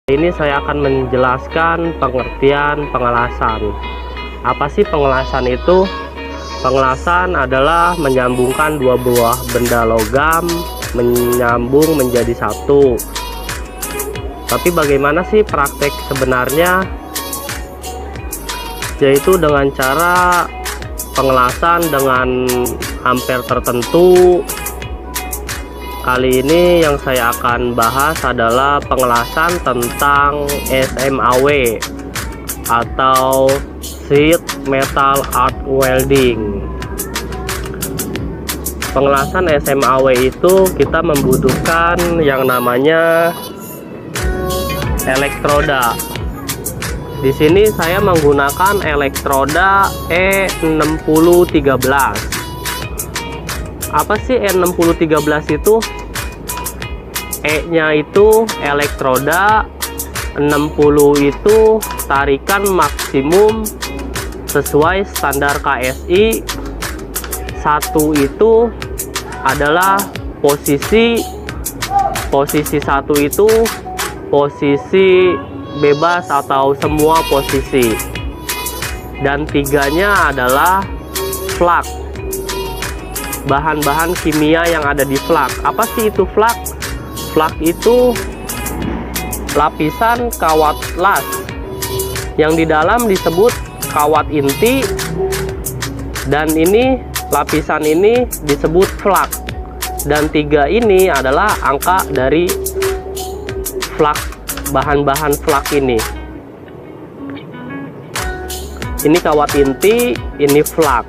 Ini saya akan menjelaskan pengertian pengelasan. Apa sih pengelasan itu? Pengelasan adalah menyambungkan dua buah benda logam menyambung menjadi satu. Tapi bagaimana sih praktek sebenarnya? Yaitu dengan cara pengelasan dengan ampere tertentu. Kali ini yang saya akan bahas adalah pengelasan tentang SMAW atau Sheet Metal Arc Welding. Pengelasan SMAW itu kita membutuhkan yang namanya elektroda. Di sini saya menggunakan elektroda E6013. Apa sih E6013 itu? E-nya itu elektroda, 60 itu tarikan maksimum sesuai standar KSI, 1 itu adalah posisi 1 itu posisi bebas atau semua posisi, dan 3-nya adalah flak, bahan-bahan kimia yang ada di flak. Apa sih itu flak? Flak itu lapisan kawat las yang di dalam disebut kawat inti, dan ini lapisan ini disebut flak, dan 3 ini adalah angka dari flak, bahan-bahan flak ini. Ini kawat inti, ini flak.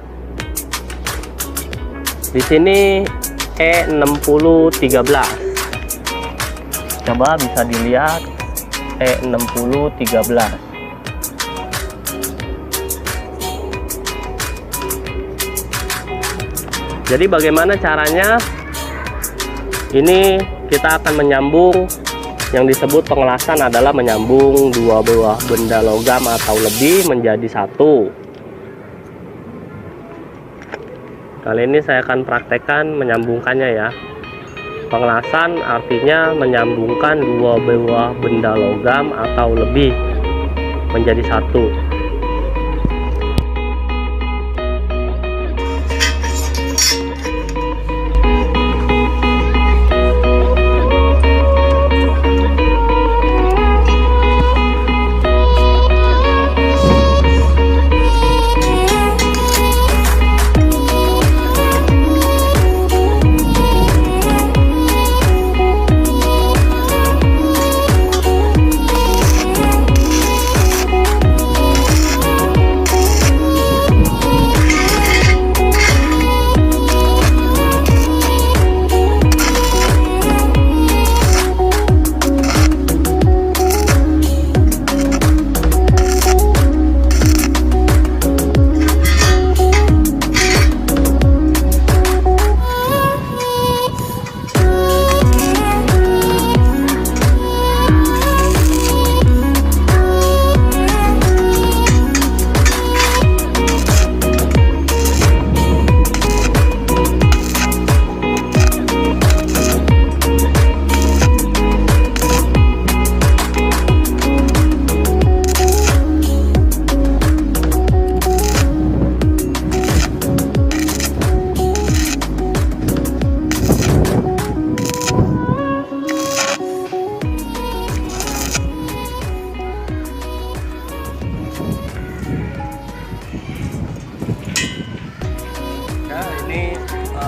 Di sini E6013. Coba bisa dilihat E6013. Jadi bagaimana caranya? Ini kita akan menyambung, yang disebut pengelasan adalah menyambung dua buah benda logam atau lebih menjadi satu. Kali ini saya akan praktekkan menyambungkannya ya. Pengelasan artinya menyambungkan dua buah benda logam atau lebih menjadi satu.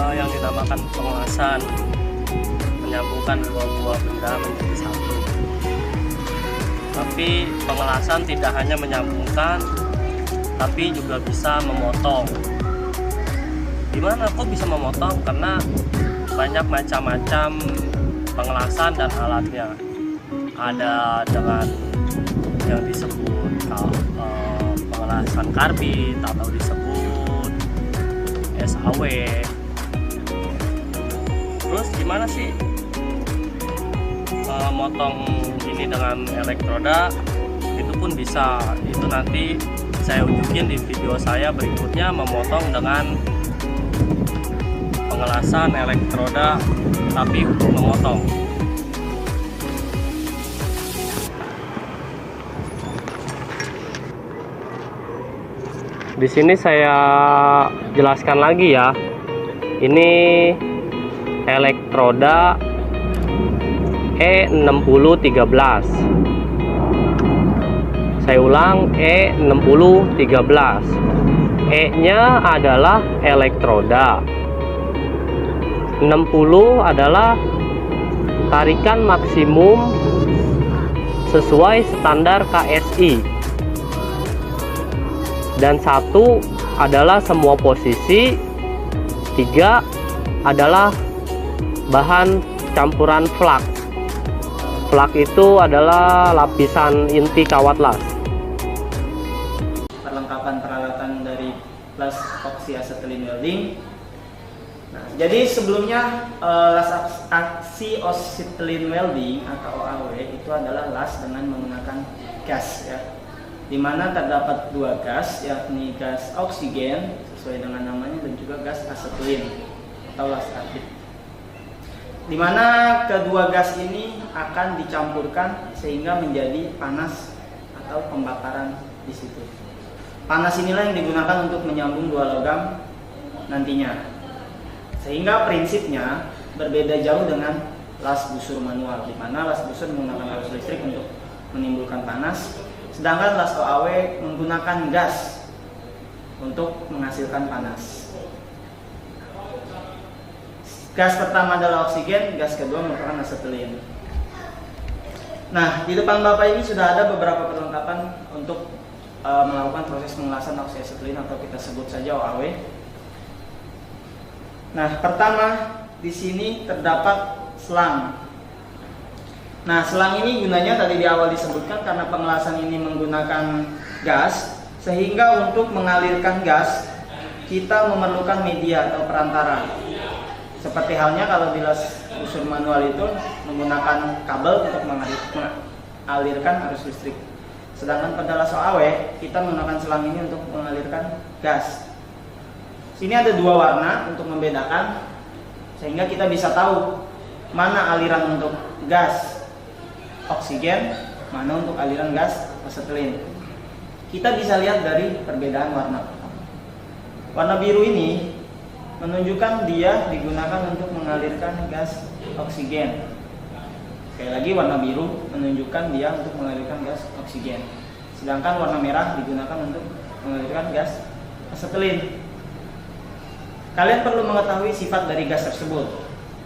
Yang dinamakan pengelasan, menyambungkan dua buah benda menjadi satu. Tapi pengelasan tidak hanya menyambungkan, tapi juga bisa memotong. Gimana kok bisa memotong? Karena banyak macam-macam pengelasan dan alatnya. Ada dengan yang disebut pengelasan karbit atau disebut SAW. Terus gimana sih motong ini dengan elektroda? Itu pun bisa. Itu nanti saya unjukin di video saya berikutnya, memotong dengan pengelasan elektroda tapi untuk memotong. Di sini saya jelaskan lagi ya. Ini elektroda E6013. Saya ulang, E6013. E-nya adalah elektroda. 60 adalah tarikan maksimum sesuai standar KSI. Dan 1 adalah semua posisi. 3 adalah bahan campuran flak. Flak itu adalah lapisan inti kawat las. Perlengkapan peralatan dari las oxyacetylene welding. Nah, jadi sebelumnya las oxyacetylene welding atau OAW itu adalah las dengan menggunakan gas ya. Di mana terdapat 2 gas, yakni gas oksigen sesuai dengan namanya dan juga gas asetilin atau las aktif. Di mana kedua gas ini akan dicampurkan sehingga menjadi panas atau pembakaran di situ. Panas inilah yang digunakan untuk menyambung 2 logam nantinya. Sehingga prinsipnya berbeda jauh dengan las busur manual, di mana las busur menggunakan arus listrik untuk menimbulkan panas. Sedangkan las OAW menggunakan gas untuk menghasilkan panas. Gas pertama adalah oksigen, gas kedua merupakan asetilin. Nah, di depan Bapak ini sudah ada beberapa perlengkapan untuk melakukan proses pengelasan oxyacetylene atau kita sebut saja OAW. Nah, pertama di sini terdapat selang. Nah, selang ini gunanya tadi di awal disebutkan karena pengelasan ini menggunakan gas, sehingga untuk mengalirkan gas kita memerlukan media atau perantara. Seperti halnya kalau di las busur manual itu menggunakan kabel untuk mengalirkan arus listrik. Sedangkan pada las OAW kita menggunakan selang ini untuk mengalirkan gas. Sini ada 2 warna untuk membedakan, sehingga kita bisa tahu mana aliran untuk gas oksigen, mana untuk aliran gas asetilin. Kita bisa lihat dari perbedaan warna. Warna biru ini menunjukkan dia digunakan untuk mengalirkan gas oksigen. Sekali lagi, warna biru menunjukkan dia untuk mengalirkan gas oksigen. Sedangkan warna merah digunakan untuk mengalirkan gas asetilin. Kalian perlu mengetahui sifat dari gas tersebut.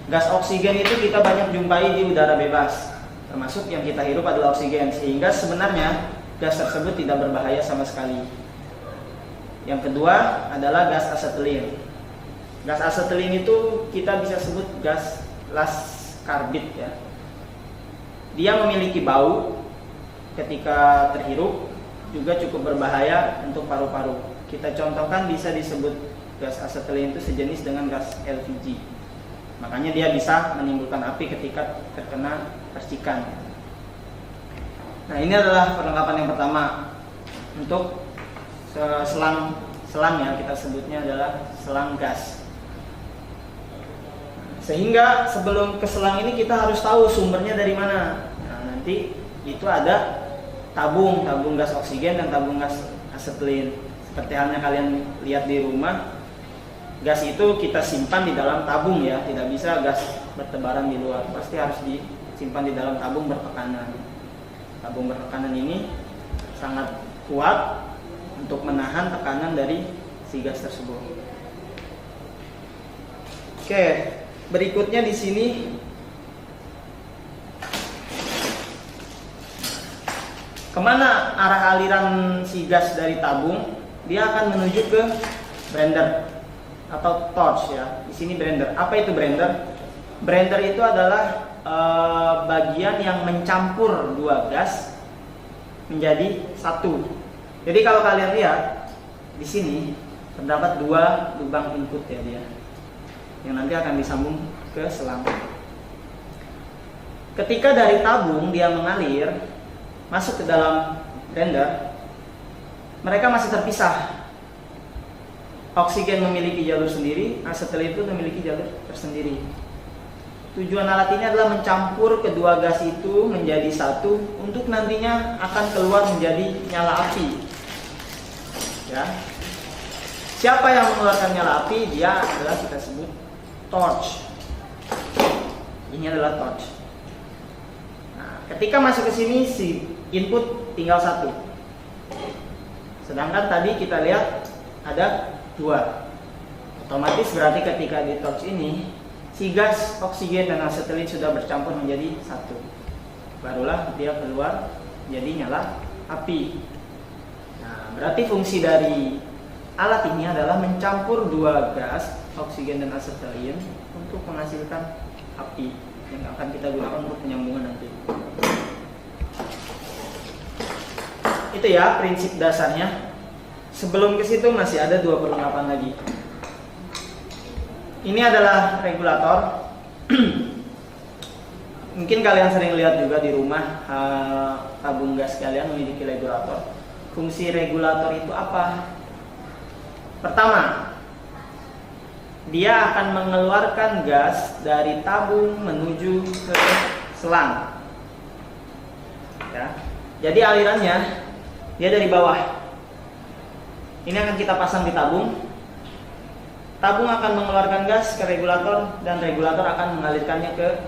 Gas oksigen itu kita banyak jumpai di udara bebas, termasuk yang kita hirup adalah oksigen, sehingga sebenarnya gas tersebut tidak berbahaya sama sekali. Yang kedua adalah gas asetilin. Gas asetilin itu kita bisa sebut gas las karbit ya. Dia memiliki bau ketika terhirup, juga cukup berbahaya untuk paru-paru. Kita contohkan bisa disebut gas asetilin itu sejenis dengan gas LPG. Makanya dia bisa menimbulkan api ketika terkena percikan. Nah, ini adalah perlengkapan yang pertama untuk selang ya, kita sebutnya adalah selang gas. Sehingga sebelum ke selang ini kita harus tahu sumbernya dari mana. Nah, nanti itu ada tabung gas oksigen dan tabung gas asetilin. Seperti halnya kalian lihat di rumah, gas itu kita simpan di dalam tabung ya, tidak bisa gas bertebaran di luar, pasti harus disimpan di dalam tabung bertekanan. Tabung bertekanan ini sangat kuat untuk menahan tekanan dari si gas tersebut. Oke, berikutnya di sini kemana arah aliran si gas dari tabung? Dia akan menuju ke blender atau torch ya. Di sini blender. Apa itu blender? Blender itu adalah bagian yang mencampur 2 gas menjadi satu. Jadi kalau kalian lihat di sini terdapat 2 lubang input ya dia, yang nanti akan disambung ke selang. Ketika dari tabung dia mengalir masuk ke dalam blender, mereka masih terpisah. Oksigen memiliki jalur sendiri, asetilin itu memiliki jalur tersendiri. Tujuan alat ini adalah mencampur kedua gas itu menjadi satu untuk nantinya akan keluar menjadi nyala api. Ya. Siapa yang mengeluarkan nyala api? Dia adalah kita sebut torch. Ini adalah torch. Nah, ketika masuk ke sini si input tinggal satu. Sedangkan tadi kita lihat ada dua. Otomatis berarti ketika di torch ini si gas, oksigen, dan asetilin sudah bercampur menjadi satu. Barulah dia keluar jadi nyala api. Nah, berarti fungsi dari alat ini adalah mencampur dua gas, oksigen dan asetilin, untuk menghasilkan api yang akan kita gunakan untuk penyambungan nanti. Itu ya prinsip dasarnya. Sebelum ke situ masih ada dua perlengkapan lagi. Ini adalah regulator. Mungkin kalian sering lihat juga di rumah tabung gas kalian memiliki regulator. Fungsi regulator itu apa? Pertama, dia akan mengeluarkan gas dari tabung menuju ke selang. Ya. Jadi alirannya dia dari bawah. Ini akan kita pasang di tabung. Tabung akan mengeluarkan gas ke regulator dan regulator akan mengalirkannya ke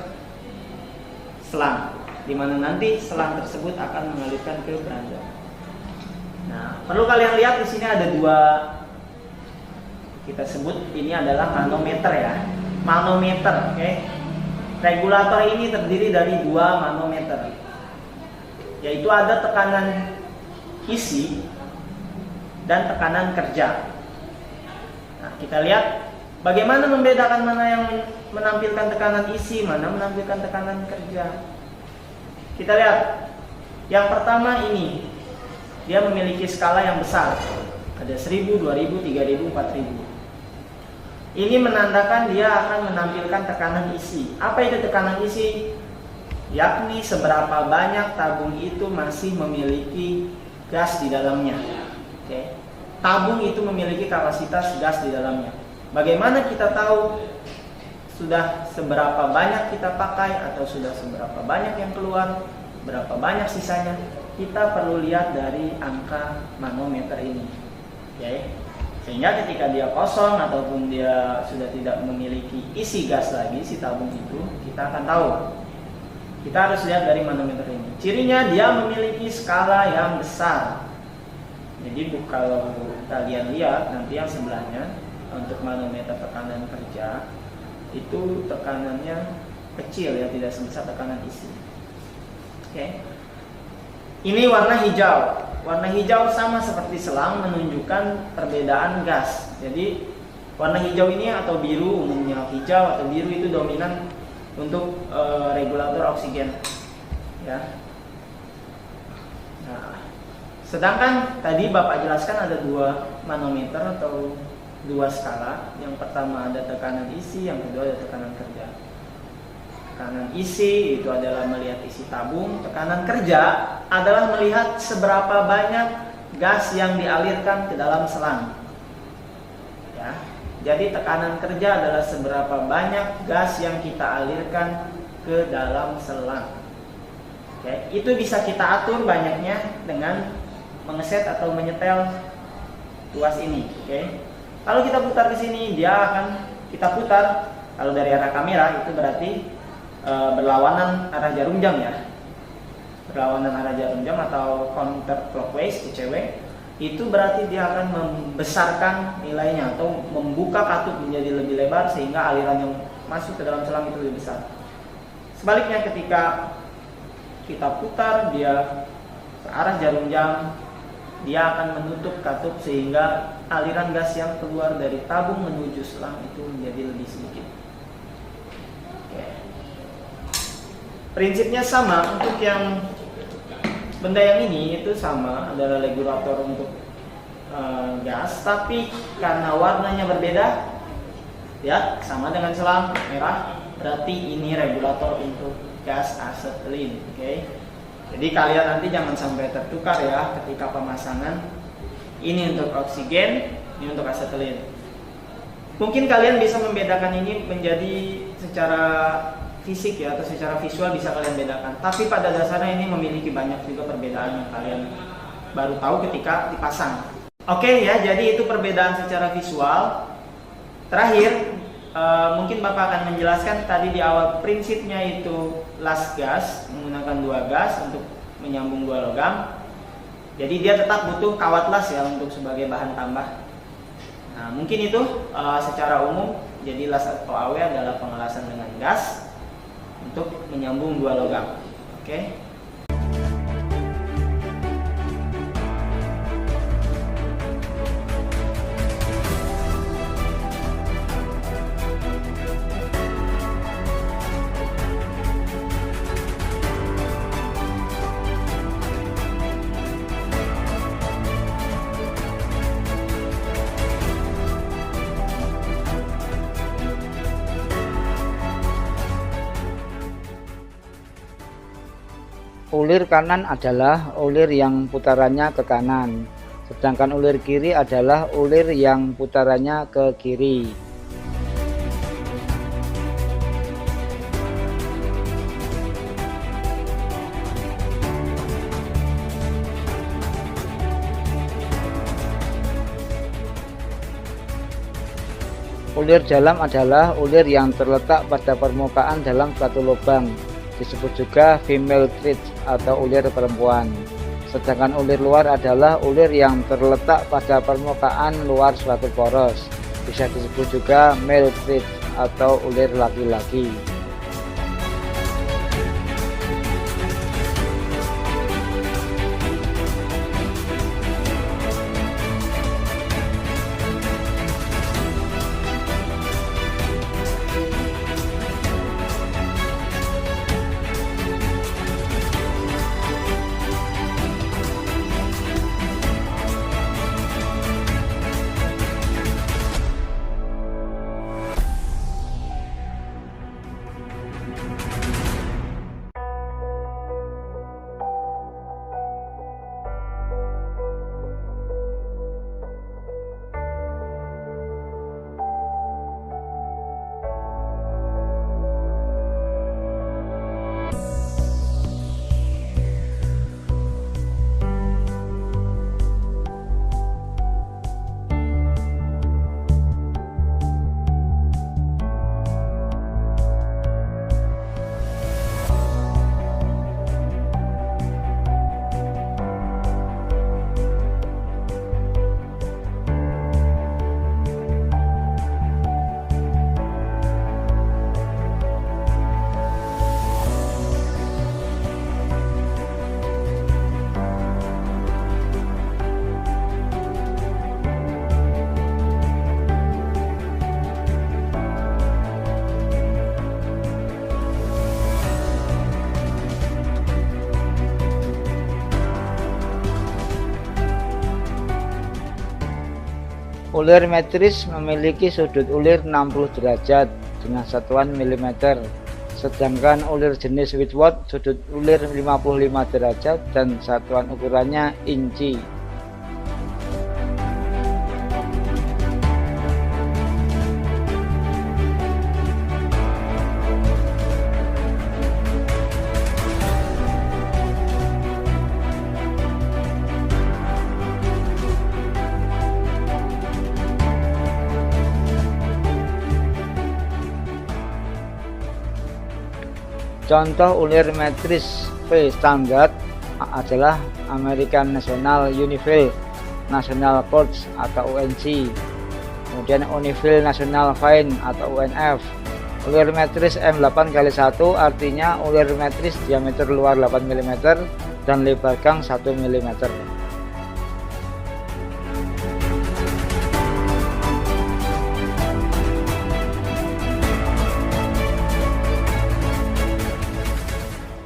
selang, di mana nanti selang tersebut akan mengalirkan ke beranda. Nah, perlu kalian lihat di sini ada dua, kita sebut ini adalah manometer ya, manometer, oke? Regulator ini terdiri dari dua manometer, yaitu ada tekanan isi dan tekanan kerja. Nah, kita lihat bagaimana membedakan mana yang menampilkan tekanan isi, mana menampilkan tekanan kerja. Kita lihat, yang pertama ini dia memiliki skala yang besar, ada 1000, 2000, 3000, 4000. Ini menandakan dia akan menampilkan tekanan isi. Apa itu tekanan isi? Yakni seberapa banyak tabung itu masih memiliki gas di dalamnya. Oke. Tabung itu memiliki kapasitas gas di dalamnya. Bagaimana kita tahu sudah seberapa banyak kita pakai atau sudah seberapa banyak yang keluar, berapa banyak sisanya? Kita perlu lihat dari angka manometer ini. Oke. Sehingga ketika dia kosong ataupun dia sudah tidak memiliki isi gas lagi, si tabung itu, kita akan tahu. Kita harus lihat dari manometer ini. Cirinya dia memiliki skala yang besar. Jadi kalau kalian lihat nanti yang sebelahnya untuk manometer tekanan kerja itu tekanannya kecil ya, tidak sebesar tekanan isi. Oke. Ini warna hijau. Warna hijau sama seperti selang menunjukkan perbedaan gas. Jadi warna hijau ini atau biru, umumnya hijau atau biru itu dominan untuk regulator oksigen. Ya. Nah, sedangkan tadi Bapak jelaskan ada dua manometer atau dua skala. Yang pertama ada tekanan isi, yang kedua ada tekanan kerja. Tekanan isi itu adalah melihat isi tabung, tekanan kerja adalah melihat seberapa banyak gas yang dialirkan ke dalam selang. Ya. Jadi tekanan kerja adalah seberapa banyak gas yang kita alirkan ke dalam selang. Oke, itu bisa kita atur banyaknya dengan mengeset atau menyetel tuas ini. Oke. Kalau kita putar di sini, dia akan kita putar. Kalau dari arah kamera itu berarti berlawanan arah jarum jam ya. Berlawanan arah jarum jam atau counterclockwise UCW. Itu berarti dia akan membesarkan nilainya atau membuka katup menjadi lebih lebar sehingga aliran yang masuk ke dalam selang itu lebih besar. Sebaliknya ketika kita putar dia ke arah jarum jam, dia akan menutup katup sehingga aliran gas yang keluar dari tabung menuju selang itu menjadi lebih sedikit. Oke. Prinsipnya sama untuk yang benda yang ini, itu sama, adalah regulator untuk gas, tapi karena warnanya berbeda, ya sama dengan selang merah, berarti ini regulator untuk gas asetilin. Oke. Jadi kalian nanti jangan sampai tertukar ya ketika pemasangan. Ini untuk oksigen, ini untuk asetilin. Mungkin kalian bisa membedakan ini menjadi secara fisik ya, atau secara visual bisa kalian bedakan. Tapi pada dasarnya ini memiliki banyak juga perbedaan yang kalian baru tahu ketika dipasang. Oke ya, jadi itu perbedaan secara visual. Terakhir, mungkin Bapak akan menjelaskan tadi di awal prinsipnya itu las gas, menggunakan 2 gas untuk menyambung 2 logam. Jadi dia tetap butuh kawat las ya untuk sebagai bahan tambah. Nah, mungkin itu secara umum. Jadi las atau AW adalah pengelasan dengan gas untuk menyambung 2 logam. Oke. Ulir kanan adalah ulir yang putarannya ke kanan, sedangkan ulir kiri adalah ulir yang putarannya ke kiri. Ulir dalam adalah ulir yang terletak pada permukaan dalam suatu lubang, disebut juga female thread atau ulir perempuan. Sedangkan ulir luar adalah ulir yang terletak pada permukaan luar suatu poros, bisa disebut juga male thread atau ulir laki-laki. Ulir metris memiliki sudut ulir 60 derajat dengan satuan mm, sedangkan ulir jenis Whitworth sudut ulir 55 derajat dan satuan ukurannya inci. Contoh ulir metris V standar adalah American National Unifil National Quartz atau UNC, kemudian Unifil National Fine atau UNF. Ulir metris M8x1 artinya ulir metris diameter luar 8 mm dan lebar gang 1 mm.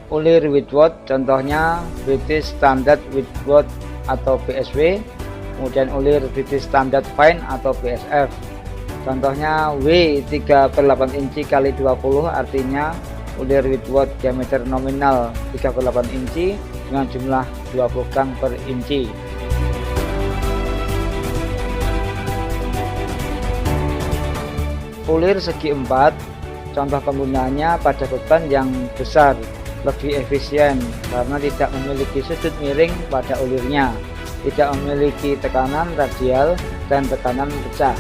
Ulir Whitworth contohnya British Standard Whitworth atau BSW, kemudian ulir British Standard Fine atau BSF. Contohnya W 3/8 inci x 20 artinya ulir Whitworth diameter nominal 3/8 inci dengan jumlah 20 gang per inci. Ulir segi 4 contoh penggunaannya pada beban yang besar, lebih efisien karena tidak memiliki sudut miring pada ulirnya. tidak memiliki tekanan radial dan tekanan pecah.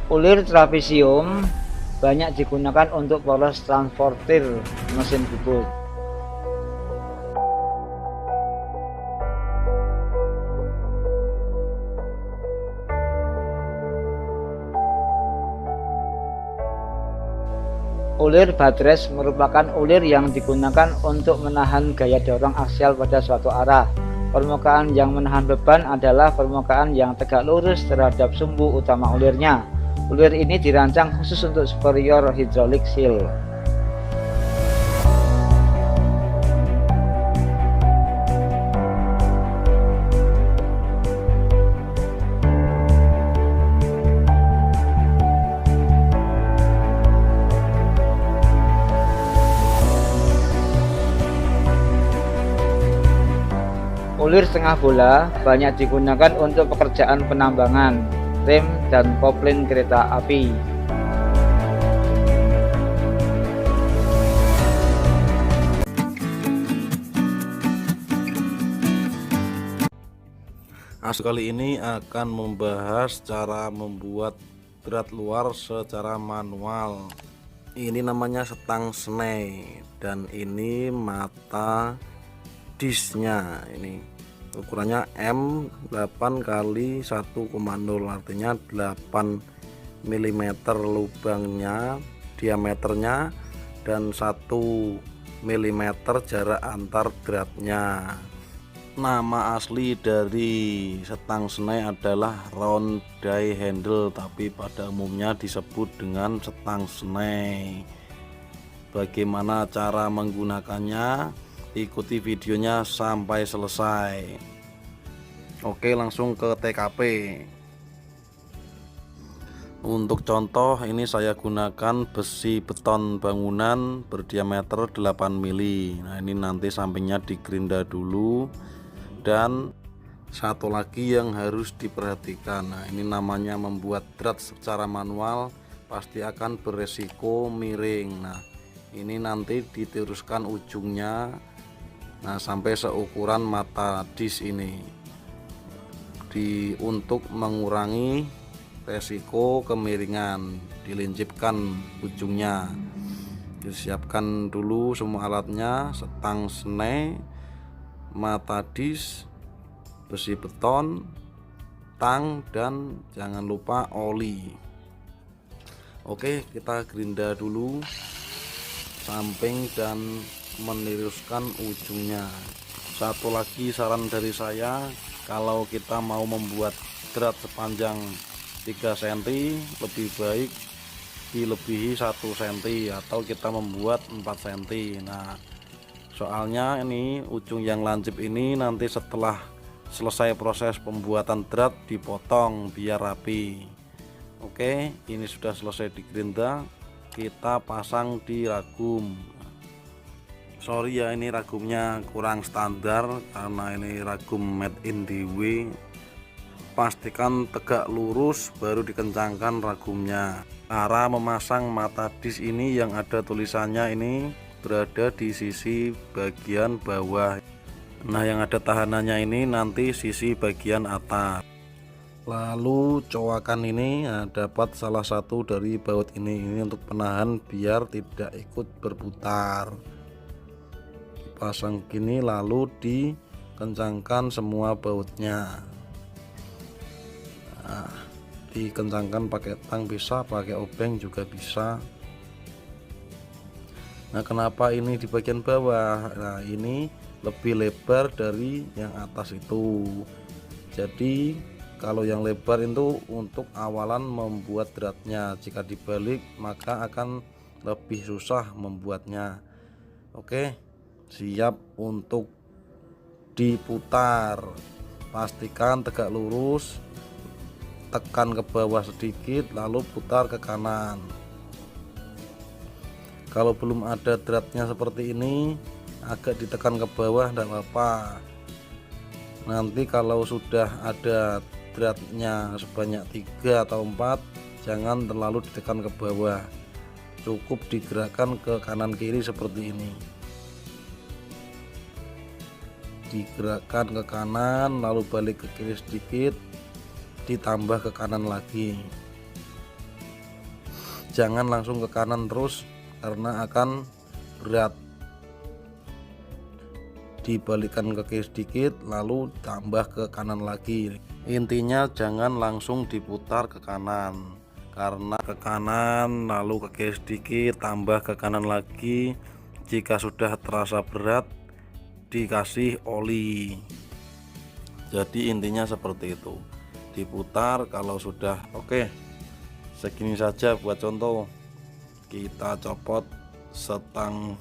Ulir trapesium banyak digunakan untuk poros transportir mesin bubut. Ulir buttress merupakan ulir yang digunakan untuk menahan gaya dorong aksial pada suatu arah. Permukaan yang menahan beban adalah permukaan yang tegak lurus terhadap sumbu utama ulirnya. Ulir ini dirancang khusus untuk superior hydraulic seal. Ulir setengah bola banyak digunakan untuk pekerjaan penambangan, rem, dan poplin kereta api. Kali ini akan membahas cara membuat drat luar secara manual. Ini namanya stang snai dan ini mata disknya. Ini ukurannya M8 kali 1,0, artinya 8 mm lubangnya, diameternya, dan 1 mm jarak antar dratnya. Nama asli dari stang snai adalah round die handle, tapi pada umumnya disebut dengan stang snai. Bagaimana cara menggunakannya? Ikuti videonya sampai selesai. Oke, langsung ke TKP. Untuk contoh, ini saya gunakan besi beton bangunan berdiameter 8 mili. Nah, ini nanti sampingnya digerinda dulu. Dan satu lagi yang harus diperhatikan, nah ini namanya membuat drat secara manual pasti akan beresiko miring. Nah, ini nanti diteruskan ujungnya, nah sampai seukuran mata disk ini, untuk mengurangi resiko kemiringan, dilincipkan ujungnya. Disiapkan dulu semua alatnya, stang snai, mata disk, besi beton, tang, dan jangan lupa oli. Oke, kita gerinda dulu samping dan meniruskan ujungnya. Satu lagi saran dari saya, kalau kita mau membuat drat sepanjang 3 cm, lebih baik dilebihi 1 cm atau kita membuat 4 cm. Nah, soalnya ini ujung yang lancip ini nanti setelah selesai proses pembuatan drat dipotong biar rapi. Oke, ini sudah selesai digerinda, kita pasang di ragum. Sorry ya, ini ragumnya kurang standar karena ini ragum made in DW. Pastikan tegak lurus baru dikencangkan ragumnya. Cara memasang mata disk ini yang ada tulisannya ini berada di sisi bagian bawah. Nah, yang ada tahanannya ini nanti sisi bagian atas. Lalu coakan ini dapat salah satu dari baut ini untuk penahan biar tidak ikut berputar. Dipasang gini lalu dikencangkan semua bautnya. Nah, dikencangkan pakai tang bisa, pakai obeng juga bisa. Nah, kenapa ini di bagian bawah? Nah, ini lebih lebar dari yang atas itu. Jadi kalau yang lebar itu untuk awalan membuat dratnya, jika dibalik maka akan lebih susah membuatnya. Oke, siap untuk diputar. Pastikan tegak lurus, tekan ke bawah sedikit lalu putar ke kanan. Kalau belum ada dratnya seperti ini, agak ditekan ke bawah tidak apa-apa. Nanti kalau sudah ada dratnya sebanyak 3 atau 4, jangan terlalu ditekan ke bawah, cukup digerakkan ke kanan kiri seperti ini. Digerakkan ke kanan lalu balik ke kiri sedikit, ditambah ke kanan lagi. Jangan langsung ke kanan terus karena akan berat. Dibalikkan ke kiri sedikit lalu tambah ke kanan lagi. Intinya jangan langsung diputar ke kanan, karena ke kanan lalu ke kiri sedikit tambah ke kanan lagi. Jika sudah terasa berat, dikasih oli. Jadi intinya seperti itu, diputar kalau sudah oke. Segini saja buat contoh. Kita copot setang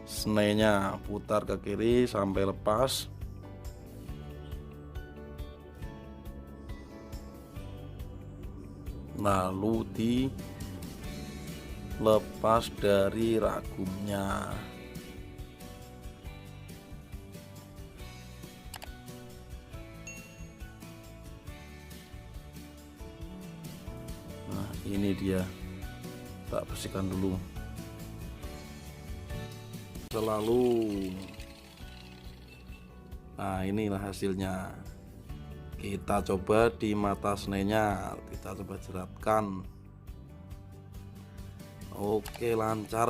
snenya, putar ke kiri sampai lepas. Lalu dilepas dari ragumnya. Nah, ini dia. Tak bersihkan dulu. Nah, inilah hasilnya. Kita coba di mata snenya, kita coba jeratkan. Oke, lancar